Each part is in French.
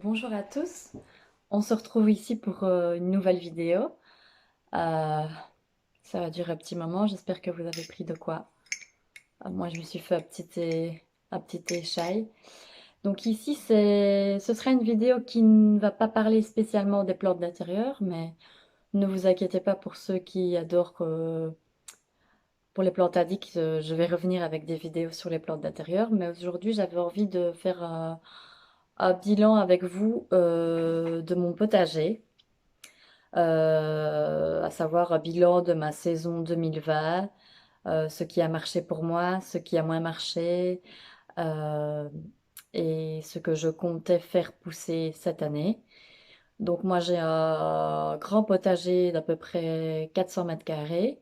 Bonjour à tous, on se retrouve ici pour une nouvelle vidéo. Euh, Ça va durer un petit moment, j'espère que vous avez pris de quoi. Moi je me suis fait un petit thé chai. Donc ici ce sera une vidéo qui ne va pas parler spécialement des plantes d'intérieur, mais ne vous inquiétez pas pour ceux qui adorent pour les plantes addicts, je vais revenir avec des vidéos sur les plantes d'intérieur, mais aujourd'hui j'avais envie de faire un bilan avec vous de mon potager. À savoir un bilan de ma saison 2020, ce qui a marché pour moi, ce qui a moins marché, euh, et ce que je comptais faire pousser cette année. Donc moi j'ai un grand potager d'à peu près 400 mètres carrés,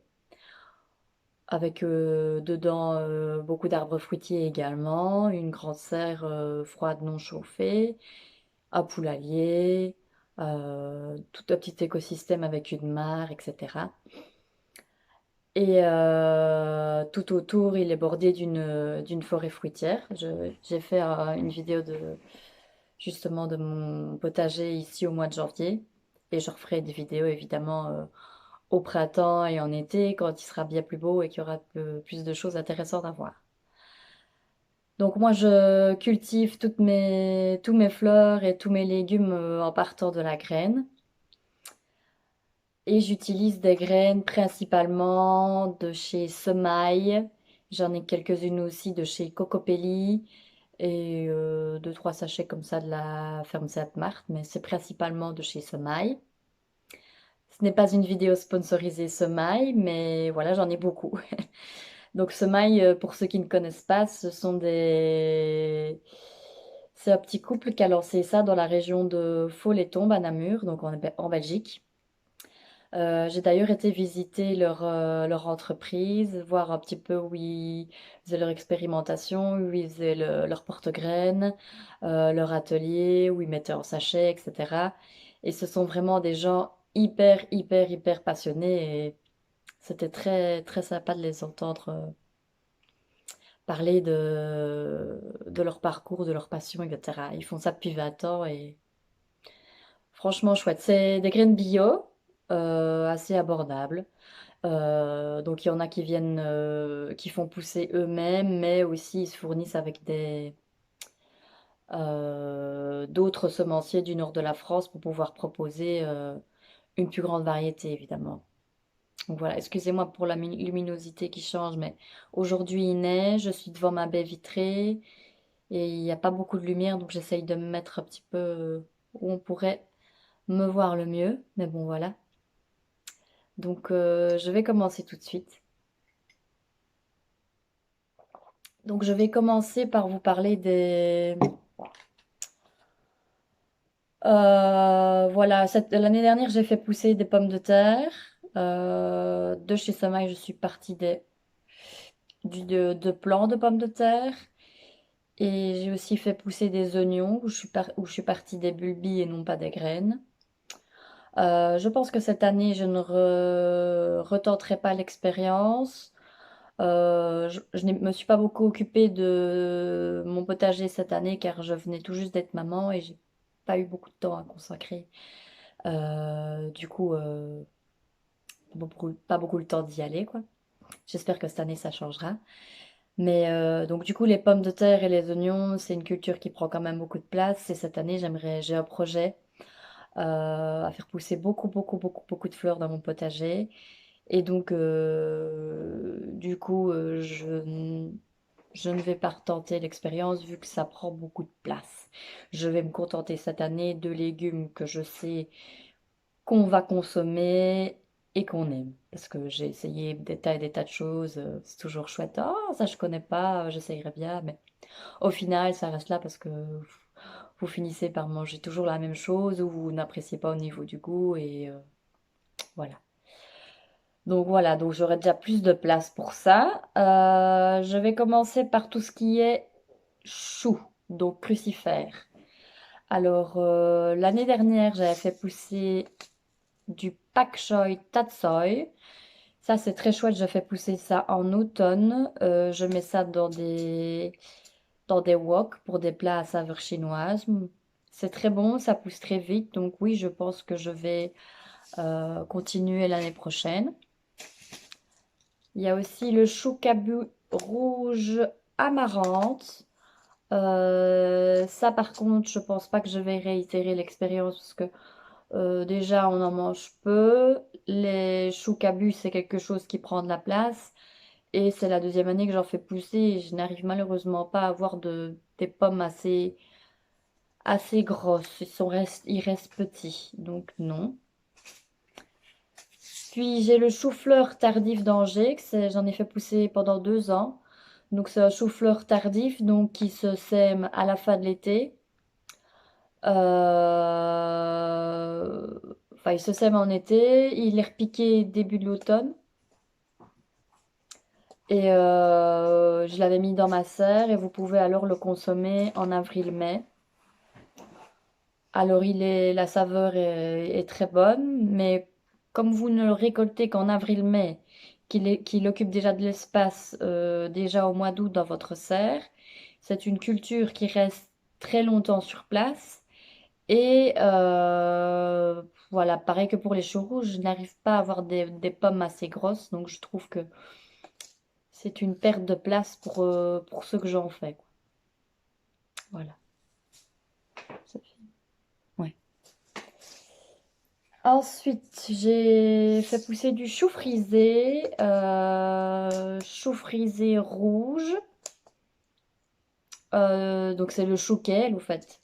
avec dedans beaucoup d'arbres fruitiers également, une grande serre froide non chauffée, un poulailler, tout un petit écosystème avec une mare, etc. Et tout autour, il est bordé d'une forêt fruitière. J'ai fait une vidéo justement de mon potager ici au mois de janvier. Et je referai des vidéos évidemment au printemps et en été quand il sera bien plus beau et qu'il y aura plus de choses intéressantes à voir. Donc moi, je cultive tous mes fleurs et tous mes légumes en partant de la graine. Et j'utilise des graines principalement de chez Semaille. J'en ai quelques-unes aussi de chez Cocopelli et deux, trois sachets comme ça de la ferme Sainte-Marthe, mais c'est principalement de chez Semaille. Ce n'est pas une vidéo sponsorisée Semaille, mais voilà, j'en ai beaucoup. Donc Semaille, pour ceux qui ne connaissent pas, ce sont des... C'est un petit couple qui a lancé ça dans la région de Faux-les-Tombes à Namur, donc en Belgique. J'ai d'ailleurs été visiter leur entreprise, voir un petit peu où ils faisaient leur expérimentation, où ils faisaient leur porte-graines, leur atelier, où ils mettaient en sachet, etc. Et ce sont vraiment des gens hyper passionnés et c'était très sympa de les entendre parler de leur parcours, de leur passion, etc. Ils font ça depuis 20 ans et franchement chouette. C'est des graines bio, assez abordables. Donc il y en a qui viennent, qui font pousser eux-mêmes, mais aussi ils se fournissent avec d'autres semenciers du nord de la France pour pouvoir proposer une plus grande variété, évidemment. Donc voilà, excusez-moi pour la luminosité qui change, mais aujourd'hui il neige, je suis devant ma baie vitrée et il n'y a pas beaucoup de lumière, donc j'essaye de me mettre un petit peu où on pourrait me voir le mieux, mais bon voilà. Donc je vais commencer tout de suite. Donc je vais commencer par vous parler des... voilà, l'année dernière j'ai fait pousser des pommes de terre. De chez Semaille, je suis partie de plants de pommes de terre. Et j'ai aussi fait pousser des oignons où je suis partie des bulbes et non pas des graines. Je pense que cette année, je ne retenterai pas l'expérience. Je ne me suis pas beaucoup occupée de mon potager cette année car je venais tout juste d'être maman et j'ai pas eu beaucoup de temps à consacrer. Du coup, pas beaucoup le temps d'y aller, quoi. J'espère que cette année, ça changera. Mais donc du coup, les pommes de terre et les oignons, c'est une culture qui prend quand même beaucoup de place. Et cette année, j'ai un projet à faire pousser beaucoup de fleurs dans mon potager. Et donc, du coup, je ne vais pas retenter l'expérience vu que ça prend beaucoup de place. Je vais me contenter cette année de légumes que je sais qu'on va consommer et qu'on aime. Parce que j'ai essayé des tas de choses, c'est toujours chouette. Oh, ça je connais pas, j'essayerai bien, mais au final, ça reste là parce que vous finissez par manger toujours la même chose ou vous n'appréciez pas au niveau du goût et voilà. Donc voilà, donc j'aurai déjà plus de place pour ça. Je vais commencer par tout ce qui est chou, donc crucifère. Alors, l'année dernière, j'avais fait pousser du pak choi tatsoi. Ça, c'est très chouette. Je fais pousser ça en automne. Je mets ça dans des wok pour des plats à saveur chinoise. C'est très bon, ça pousse très vite. Donc oui, je pense que je vais continuer l'année prochaine. Il y a aussi le chou cabu rouge amarante. Ça, par contre, je pense pas que je vais réitérer l'expérience parce que déjà, on en mange peu. Les choux cabu, c'est quelque chose qui prend de la place. Et c'est la deuxième année que j'en fais pousser et je n'arrive malheureusement pas à avoir des pommes assez grosses. Ils restent petits, donc non. Puis j'ai le chou-fleur tardif d'Angers, j'en ai fait pousser pendant 2 ans. Donc c'est un chou-fleur tardif donc, qui se sème à la fin de l'été. Euh, Enfin, il se sème en été, il est repiqué début de l'automne. Et je l'avais mis dans ma serre et vous pouvez alors le consommer en avril-mai. Alors la saveur est très bonne, mais comme vous ne le récoltez qu'en avril-mai, qu'il occupe déjà de l'espace déjà au mois d'août dans votre serre, c'est une culture qui reste très longtemps sur place. Et voilà, pareil que pour les choux rouges, je n'arrive pas à avoir des pommes assez grosses, donc je trouve que c'est une perte de place pour ce que j'en fais, quoi. Voilà. Ouais. Ensuite, j'ai fait pousser du chou frisé rouge. Donc c'est le chou kale, en fait.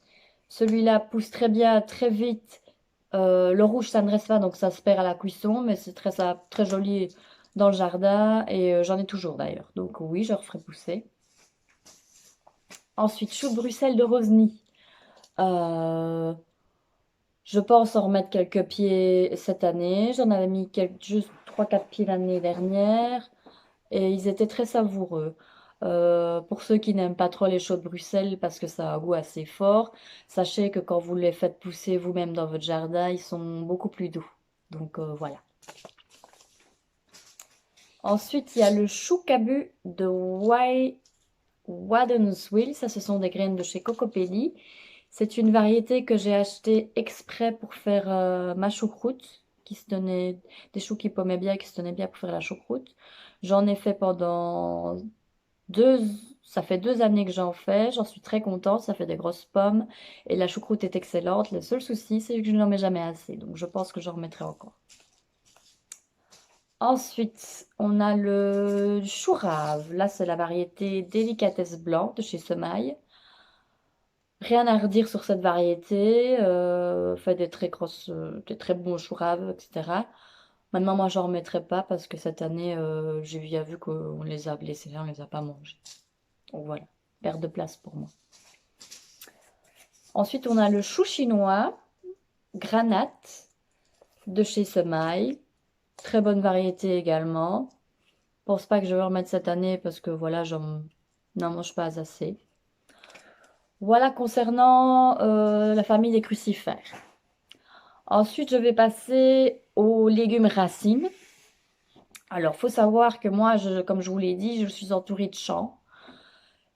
Celui-là pousse très bien, très vite. Le rouge, ça ne reste pas, donc ça se perd à la cuisson, mais c'est très joli dans le jardin et j'en ai toujours d'ailleurs. Donc oui, je referai pousser. Ensuite, chou de Bruxelles de Rosny. Euh, Je pense en remettre quelques pieds cette année. J'en avais mis juste 3-4 pieds l'année dernière et ils étaient très savoureux. Pour ceux qui n'aiment pas trop les choux de Bruxelles parce que ça a un goût assez fort, sachez que quand vous les faites pousser vous-même dans votre jardin, ils sont beaucoup plus doux. Donc voilà. Ensuite, il y a le chou cabu de Wadenswil. Ça, ce sont des graines de chez Cocopelli. C'est une variété que j'ai achetée exprès pour faire ma choucroute, qui se tenait, des choux qui pommaient bien, qui se tenaient bien pour faire la choucroute. J'en ai fait pendant deux, ça fait 2 années que j'en fais. J'en suis très contente, ça fait des grosses pommes et la choucroute est excellente. Le seul souci, c'est que je n'en mets jamais assez, donc je pense que j'en remettrai encore. Ensuite, on a le chou rave. Là, c'est la variété délicatesse blanc de chez Semaille. Rien à redire sur cette variété. Fait des très bons choux raves, etc. Maintenant, moi, j'en remettrai pas parce que cette année, j'ai bien vu qu'on les a blessés, on les a pas mangés. Donc voilà, perte de place pour moi. Ensuite, on a le chou chinois, granate, de chez Semaille. Très bonne variété également. Je pense pas que je vais remettre cette année parce que voilà, j'en n'en mange pas assez. Voilà concernant la famille des crucifères. Ensuite, je vais passer aux légumes racines. Alors, faut savoir que moi, comme je vous l'ai dit, je suis entourée de champs.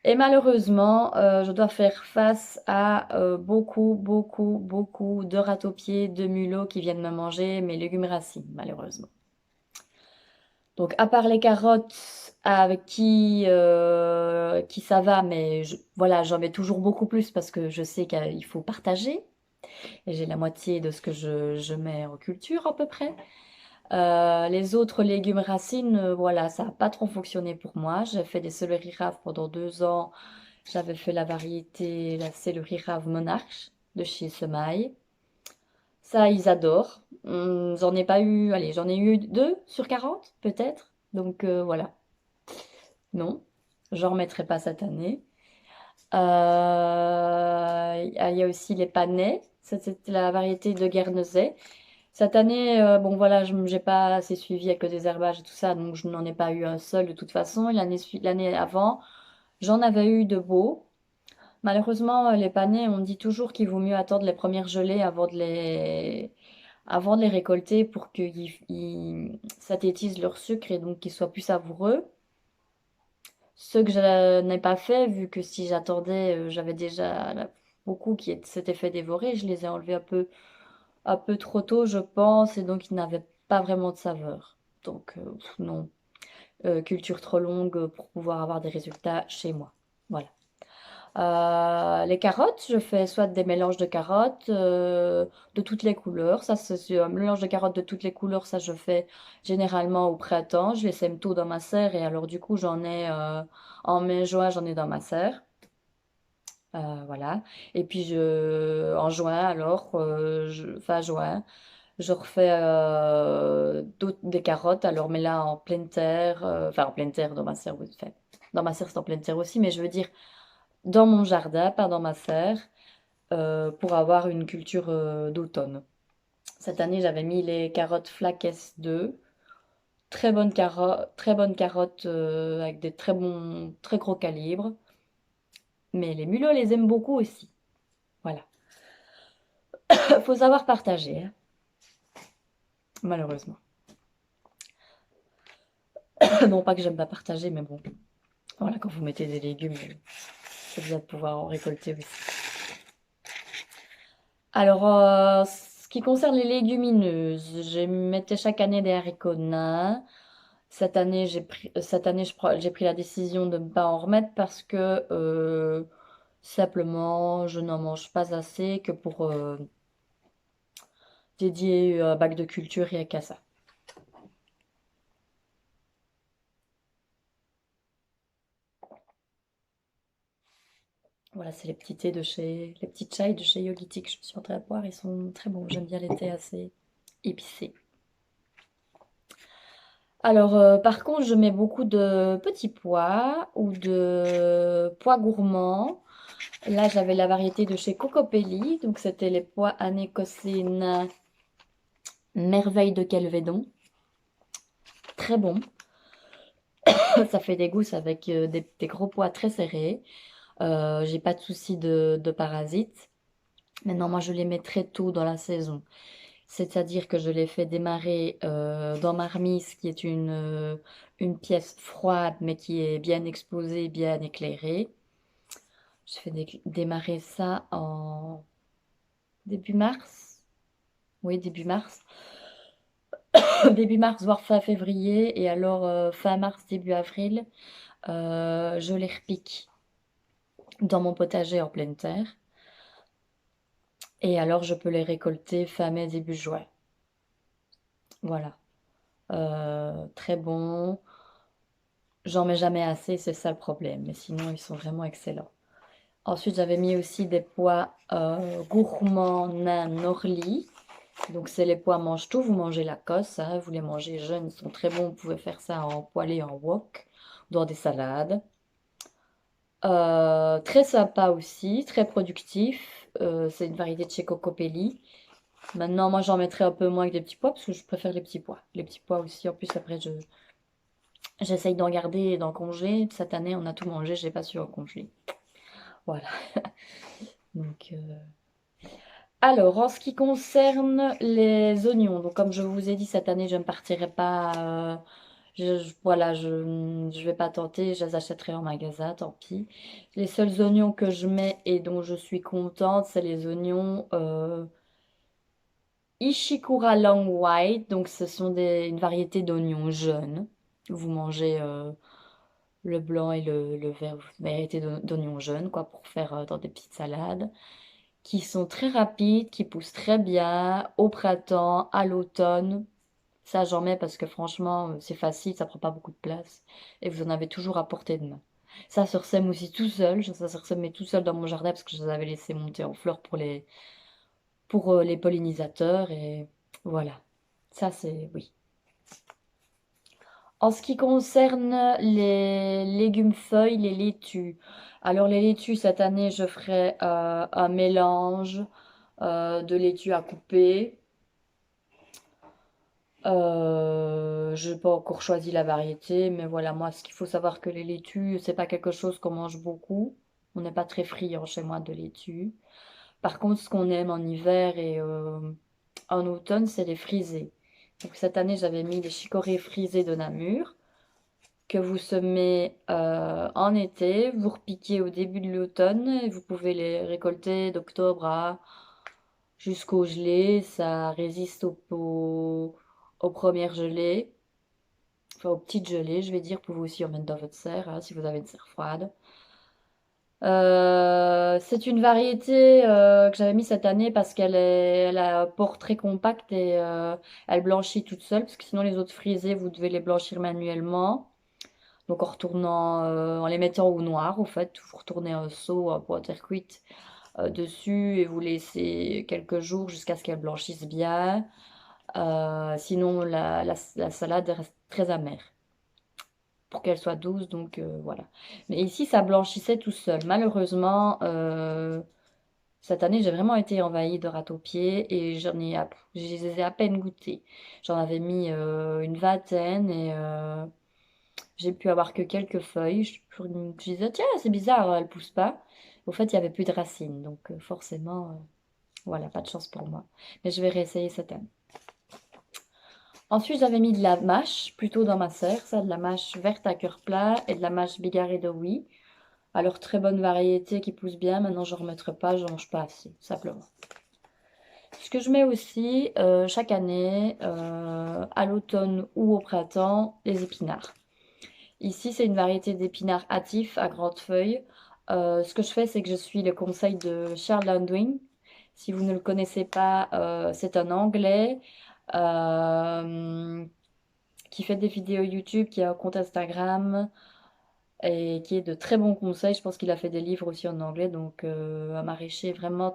Et malheureusement, je dois faire face à beaucoup, beaucoup, beaucoup de ratopiers, de mulots qui viennent me manger mes légumes racines, malheureusement. Donc, à part les carottes qui ça va, mais voilà, j'en mets toujours beaucoup plus parce que je sais qu'il faut partager. Et j'ai la moitié de ce que je mets en culture à peu près. Les autres légumes racines, voilà, ça n'a pas trop fonctionné pour moi. J'ai fait des céleris raves pendant 2 ans. J'avais fait la variété, la céleri rave monarche de chez Semaille. Ça, ils adorent. J'en ai pas eu, allez, j'en ai eu 2 sur 40 peut-être. Donc voilà, non, j'en remettrai pas cette année. Il y a aussi les panais. C'était la variété de Guernesey. Cette année, bon voilà, je n'ai pas assez suivi avec le désherbage et tout ça, donc je n'en ai pas eu un seul de toute façon. Et l'année avant, j'en avais eu de beaux. Malheureusement, les panais, on dit toujours qu'il vaut mieux attendre les premières gelées avant de les récolter pour qu'ils synthétisent leur sucre et donc qu'ils soient plus savoureux. Ce que je n'ai pas fait, vu que si j'attendais, j'avais déjà beaucoup qui s'étaient fait dévorer. Je les ai enlevés un peu trop tôt, je pense, et donc ils n'avaient pas vraiment de saveur. Donc, non. Culture trop longue pour pouvoir avoir des résultats chez moi. Voilà. Les carottes, je fais soit des mélanges de carottes de toutes les couleurs. Ça, c'est un mélange de carottes de toutes les couleurs. Ça, je fais généralement au printemps. Je les sème tôt dans ma serre et alors du coup, j'en ai en mai-juin, j'en ai dans ma serre. Voilà. Et puis en juin, alors, fin juin, je refais des carottes. Alors, mais là en pleine terre, enfin en pleine terre dans ma serre, oui, enfin, dans ma serre c'est en pleine terre aussi, mais je veux dire dans mon jardin, pas dans ma serre, pour avoir une culture d'automne. Cette année, j'avais mis les carottes Flaques 2. Très bonnes carottes avec des très bons, très gros calibres. Mais les mulots les aiment beaucoup aussi. Voilà. Faut savoir partager, hein, malheureusement. Non pas que j'aime pas partager, mais bon. Voilà, quand vous mettez des légumes, c'est bien de pouvoir en récolter aussi. Alors, ce qui concerne les légumineuses, je mettais chaque année des haricots nains. Cette année, j'ai pris la décision de ne pas en remettre parce que simplement, je n'en mange pas assez que pour dédier un bac de culture rien qu'à ça. Voilà, c'est les petits thés les petits chai de chez Yogiti que je suis en train de boire. Ils sont très bons. J'aime bien les thés assez épicés. Alors, par contre, je mais beaucoup de petits pois ou de pois gourmands. Là, j'avais la variété de chez Cocopelli. Donc, c'était les pois anécocénains Merveille de Kelvedon. Très bon. Ça fait des gousses avec des gros pois très serrés. J'ai pas de souci de parasites. Maintenant, moi, je les mets très tôt dans la saison. C'est-à-dire que je les fais démarrer dans ma remise, qui est une pièce froide, mais qui est bien exposée, bien éclairée. Je fais démarrer ça en début mars. Oui, début mars. Début mars, voire fin février. Et alors, fin mars, début avril, je les repique dans mon potager en pleine terre. Et alors, je peux les récolter fin mai, début juin. Voilà. Très bon. J'en mets jamais assez, c'est ça le problème. Mais sinon, ils sont vraiment excellents. Ensuite, j'avais mis aussi des pois gourmands nains Norly. Donc, c'est les pois mange-tout. Vous mangez la cosse, hein, vous les mangez jeunes, ils sont très bons. Vous pouvez faire ça en poêlé, en wok, dans des salades. Très sympa aussi, très productif. C'est une variété de chez Cocopelli. Maintenant, moi, j'en mettrai un peu moins que des petits pois parce que je préfère les petits pois. Les petits pois aussi, en plus, après, j'essaye d'en garder et d'en congeler. Cette année, on a tout mangé, j'ai pas su en congeler. Voilà. Donc, alors, en ce qui concerne les oignons, donc comme je vous ai dit, cette année, je ne partirai pas. Voilà, je vais pas tenter, je les achèterai en magasin, tant pis. Les seuls oignons que je mets et dont je suis contente, c'est les oignons Ishikura Long White. Donc, ce sont une variété d'oignons jeunes. Vous mangez le blanc et le vert, variété d'oignons jeunes, quoi, pour faire dans des petites salades qui sont très rapides, qui poussent très bien au printemps, à l'automne. Ça, j'en mets parce que franchement, c'est facile, ça prend pas beaucoup de place et vous en avez toujours à portée de main. Ça se ressème aussi tout seul, ça se ressemait tout seul dans mon jardin parce que je les avais laissés monter en fleurs pour les pollinisateurs et voilà. Ça, c'est oui. En ce qui concerne les légumes feuilles, les laitues. Alors les laitues, cette année, je ferai un mélange de laitue à couper. Je n'ai pas encore choisi la variété, mais voilà, moi, ce qu'il faut savoir que les laitues, c'est pas quelque chose qu'on mange beaucoup. On n'est pas très friand chez moi de laitue. Par contre, ce qu'on aime en hiver et en automne, c'est les frisés. Donc cette année, j'avais mis les chicorées frisées de Namur, que vous semez en été, vous repiquez au début de l'automne et vous pouvez les récolter d'octobre à jusqu'au gelé. Ça résiste aux premières gelées, enfin aux petites gelées, je vais dire. Vous pouvez aussi en mettre dans votre serre hein, si vous avez une serre froide. C'est une variété que j'avais mis cette année parce elle a un port très compact et elle blanchit toute seule parce que sinon les autres frisés vous devez les blanchir manuellement. Donc en retournant, en les mettant au noir, au fait, vous retournez un seau à water cuite dessus et vous laissez quelques jours jusqu'à ce qu'elle blanchisse bien. Sinon la salade reste très amère pour qu'elle soit douce, donc voilà. Mais ici, ça blanchissait tout seul. Malheureusement, cette année, j'ai vraiment été envahie de rats-aux-pieds et je les ai à peine goûtés. J'en avais mis une vingtaine et j'ai pu avoir que quelques feuilles. Je disais, tiens, c'est bizarre, elles poussent pas. Au fait, il n'y avait plus de racines, donc forcément, voilà, pas de chance pour moi. Mais je vais réessayer cette année. Ensuite, j'avais mis de la mâche, plutôt dans ma serre, ça, de la mâche verte à cœur plat et de la mâche bigarrée de oui. Alors, très bonne variété qui pousse bien. Maintenant, je ne remettrai pas, je mange pas assez, simplement. Ce que je mets aussi chaque année, à l'automne ou au printemps, les épinards. Ici, c'est une variété d'épinards hâtifs à grandes feuilles. Ce que je fais, c'est que je suis le conseil de Charles Landwing. Si vous ne le connaissez pas, c'est un Anglais euh, qui fait des vidéos YouTube, qui a un compte Instagram et qui est de très bons conseils. Je pense qu'il a fait des livres aussi en anglais, donc un maraîcher vraiment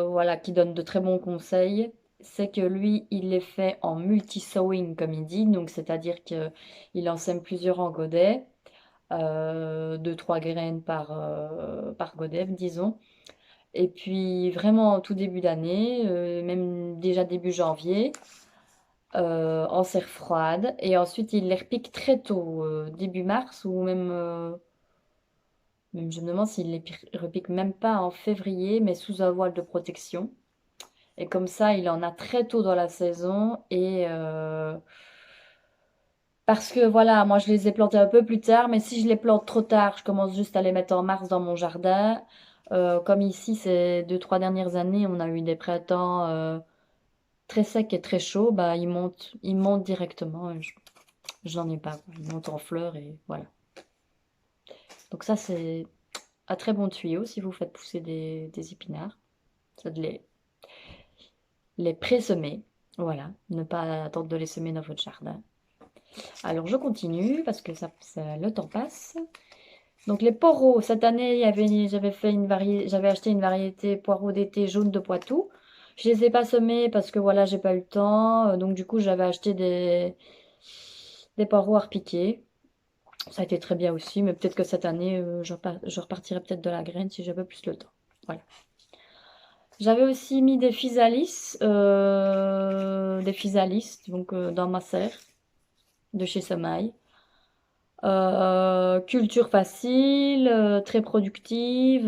voilà, qui donne de très bons conseils. C'est que lui, il les fait en multi-sowing, comme il dit, donc c'est-à-dire qu'il en sème plusieurs en godet, 2-3 graines par godet, disons. Et puis vraiment en tout début d'année, même déjà début janvier, en serre froide. Et ensuite, il les repique très tôt, début mars ou même je me demande s'il les repique même pas en février, mais sous un voile de protection. Et comme ça, il en a très tôt dans la saison. Et parce que voilà, moi je les ai plantés un peu plus tard, mais si je les plante trop tard, je commence juste à les mettre en mars dans mon jardin. Comme ici, ces 2-3 dernières années, on a eu des printemps très secs et très chauds, bah ils montent directement. Et je n'en ai pas, quoi. Ils montent en fleurs et voilà. Donc ça, c'est un très bon tuyau si vous faites pousser des épinards. C'est de les pré-semer. Voilà, ne pas attendre de les semer dans votre jardin. Alors je continue parce que le temps passe. Donc les poireaux, cette année, j'avais acheté une variété poireaux d'été jaune de Poitou. Je les ai pas semés parce que voilà, j'ai pas eu le temps. Donc du coup, j'avais acheté des poireaux à repiquer. Ça a été très bien aussi, mais peut-être que cette année, je repartirai peut-être de la graine si j'ai un peu plus le temps. Voilà. J'avais aussi mis des physalis donc dans ma serre de chez Semaille. Culture facile, très productive.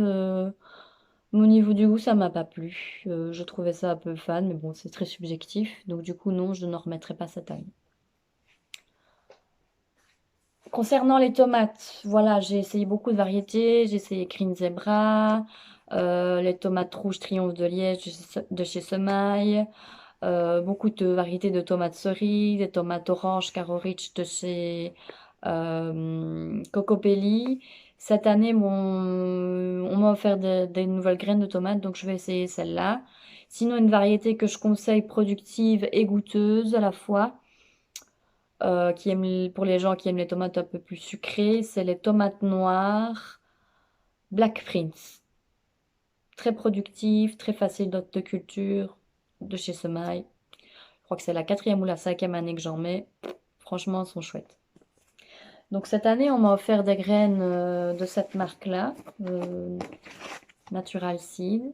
Mais au niveau du goût, ça m'a pas plu. Je trouvais ça un peu fan, mais bon, c'est très subjectif. Donc du coup, non, je ne remettrai pas cette année. Concernant les tomates, voilà, j'ai essayé beaucoup de variétés. J'ai essayé Green Zebra, les tomates rouges Triomphe de Liège de chez Semaille, beaucoup de variétés de tomates cerises, des tomates oranges Caro Rich de chez Cocopelli. Cette année, on m'a offert des nouvelles graines de tomates, donc je vais essayer celle-là. Sinon, une variété que je conseille productive et goûteuse à la fois, pour les gens qui aiment les tomates un peu plus sucrées, c'est les tomates noires Black Prince. Très productive, très facile de culture, de chez Semaille. Je crois que c'est la 4e ou la 5e année que j'en mets. Franchement, elles sont chouettes. Donc cette année, on m'a offert des graines de cette marque-là, Natural Seed.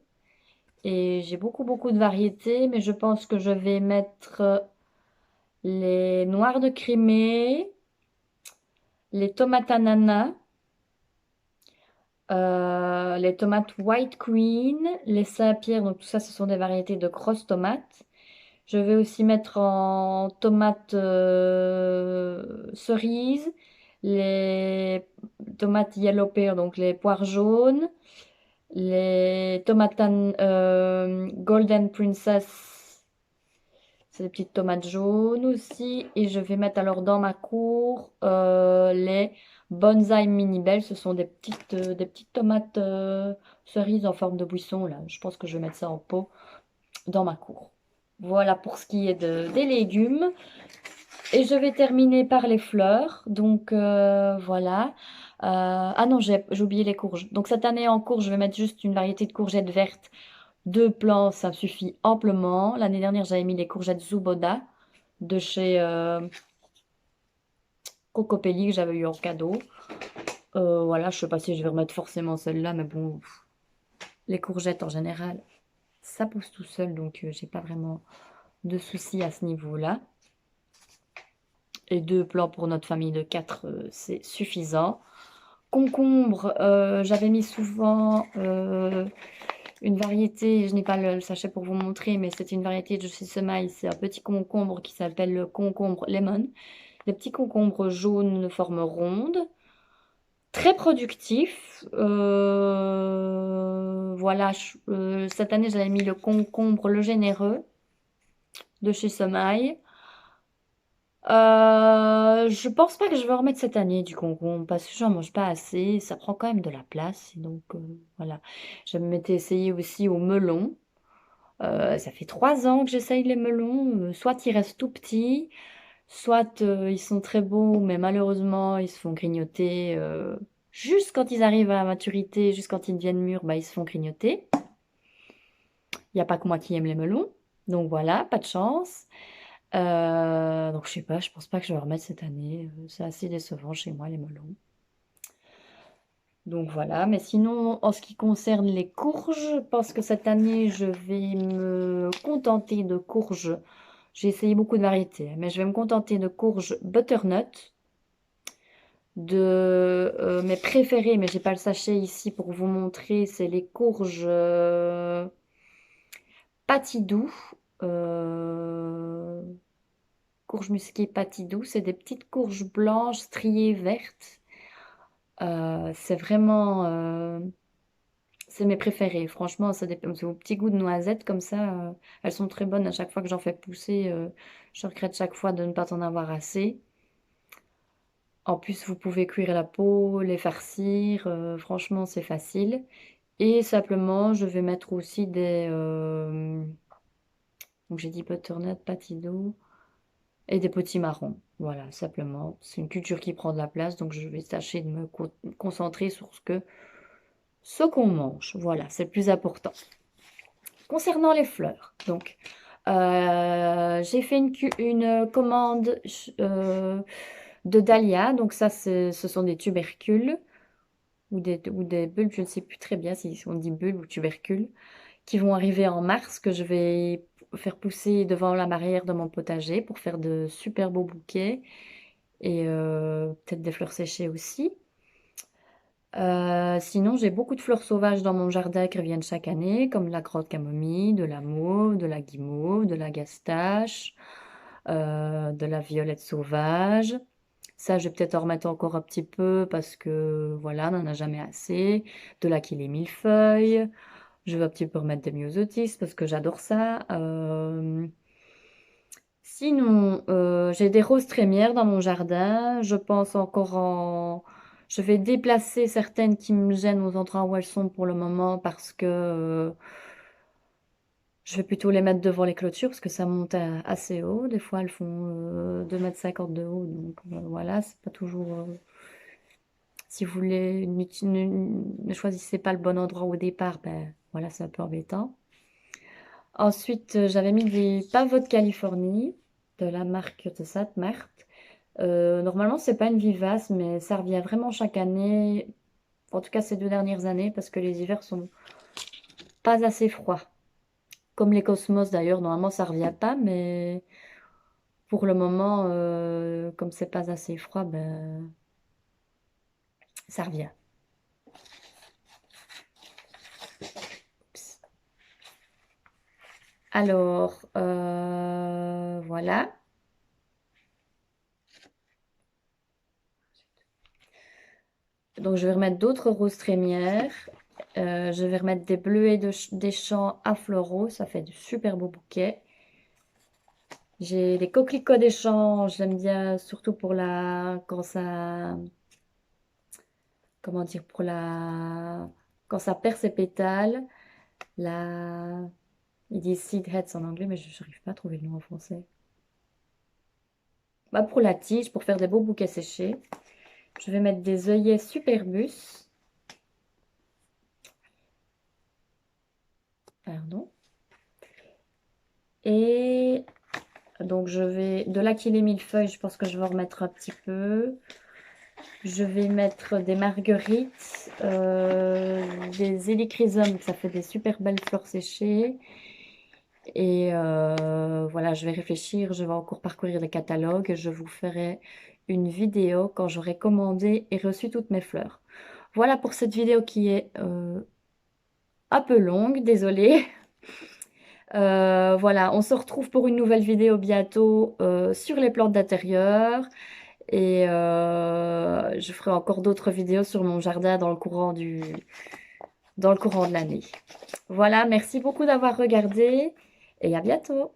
Et j'ai beaucoup de variétés, mais je pense que je vais mettre les noirs de Crimée, les tomates ananas, les tomates White Queen, les Saint-Pierre. Donc tout ça, ce sont des variétés de grosses tomates. Je vais aussi mettre en tomates cerises, les tomates yellow pear, donc les poires jaunes, les tomates golden princess, c'est des petites tomates jaunes aussi. Et je vais mettre alors dans ma cour les bonsaï mini belles. Ce sont des petites tomates cerises en forme de buisson là. Je pense que je vais mettre ça en pot dans ma cour. Voilà pour ce qui est des légumes. Et je vais terminer par les fleurs. Donc voilà. Ah non, j'ai oublié les courges. Donc cette année en courge, je vais mettre juste une variété de courgettes vertes. Deux plants, ça me suffit amplement. L'année dernière, j'avais mis les courgettes Zuboda de chez Cocopelli que j'avais eu en cadeau. Voilà, je sais pas si je vais remettre forcément celle-là, mais bon, les courgettes en général, ça pousse tout seul, donc j'ai pas vraiment de soucis à ce niveau-là. Et deux plants pour notre famille de 4, c'est suffisant. Concombre, j'avais mis souvent une variété, je n'ai pas le sachet pour vous montrer, mais c'est une variété de chez Semaille. C'est un petit concombre qui s'appelle le concombre lemon. Des petits concombres jaunes de forme ronde. Très productif. Voilà, cette année j'avais mis le concombre le généreux de chez Semaille. Je pense pas que je vais en remettre cette année du concombre parce que j'en mange pas assez. Ça prend quand même de la place. Donc voilà. Je m'étais essayé aussi au melon. Ça fait 3 ans que j'essaye les melons. Soit ils restent tout petits, soit ils sont très beaux, mais malheureusement ils se font grignoter. Juste quand ils arrivent à la maturité, juste quand ils deviennent mûrs, bah, ils se font grignoter. Il n'y a pas que moi qui aime les melons. Donc voilà, pas de chance. Donc je sais pas, je pense pas que je vais remettre cette année. C'est assez décevant chez moi les melons. Donc voilà, mais sinon en ce qui concerne les courges, je pense que cette année je vais me contenter de courges. J'ai essayé beaucoup de variétés, hein, mais je vais me contenter de courges butternut, de mes préférés, mais j'ai pas le sachet ici pour vous montrer, c'est les courges patidou. Euh, Courge musquée patidou, c'est des petites courges blanches striées vertes. C'est vraiment, c'est mes préférés. Franchement, ça dépend. C'est au petit goût de noisette comme ça. Elles sont très bonnes à chaque fois que j'en fais pousser. Je regrette chaque fois de ne pas en avoir assez. En plus, vous pouvez cuire la peau, les farcir. Franchement, c'est facile. Et simplement, je vais mettre aussi donc j'ai dit butternut, patidou. Et des petits marrons. Voilà, simplement. C'est une culture qui prend de la place, donc je vais tâcher de me concentrer sur ce qu'on mange. Voilà, c'est le plus important. Concernant les fleurs, donc, j'ai fait une commande de dahlia. Donc ça, ce sont des tubercules ou des bulbes, je ne sais plus très bien si on dit bulbes ou tubercules, qui vont arriver en mars, que je vais faire pousser devant la barrière de mon potager pour faire de super beaux bouquets et peut-être des fleurs séchées aussi. Sinon, j'ai beaucoup de fleurs sauvages dans mon jardin qui reviennent chaque année, comme la grotte camomille, de la mauve, de la guimauve, de la gastache, de la violette sauvage. Ça, je vais peut-être en remettre encore un petit peu parce que voilà, on n'en a jamais assez. De la millefeuille. Je vais un petit peu remettre des myosotis parce que j'adore ça. Sinon, j'ai des roses trémières dans mon jardin. Je pense encore en... Je vais déplacer certaines qui me gênent aux endroits où elles sont pour le moment parce que je vais plutôt les mettre devant les clôtures parce que ça monte assez haut. Des fois, elles font 2,50 m de haut. Donc voilà, c'est pas toujours... si vous voulez, ne choisissez pas le bon endroit au départ, ben voilà, c'est un peu embêtant. Ensuite, j'avais mis des pavots de Californie de la marque de Sainte-Marthe. Normalement, c'est pas une vivace, mais ça revient vraiment chaque année. En tout cas, ces 2 dernières années, parce que les hivers sont pas assez froids. Comme les cosmos d'ailleurs, normalement, ça revient pas, mais pour le moment, comme c'est pas assez froid, ben ça revient. Oups. Alors, voilà. Donc, je vais remettre d'autres roses trémières. Je vais remettre des bleuets des champs à floraux. Ça fait de super beaux bouquets. J'ai les coquelicots des champs. J'aime bien surtout pour quand ça... Comment dire? Quand ça perd ses pétales. La... Ils disent seed heads en anglais, mais je n'arrive pas à trouver le nom en français. Bah, pour la tige, pour faire des beaux bouquets séchés. Je vais mettre des œillets Superbus. Pardon. Et donc, je vais... De l'aquilée millefeuille, je pense que je vais en remettre un petit peu. Je vais mettre des marguerites, des hélichrysomes, ça fait des super belles fleurs séchées. Et voilà, je vais réfléchir, je vais encore parcourir les catalogues. Je vous ferai une vidéo quand j'aurai commandé et reçu toutes mes fleurs. Voilà pour cette vidéo qui est un peu longue, désolée. Voilà, on se retrouve pour une nouvelle vidéo bientôt sur les plantes d'intérieur. Et je ferai encore d'autres vidéos sur mon jardin dans le courant de l'année. Voilà, merci beaucoup d'avoir regardé et à bientôt.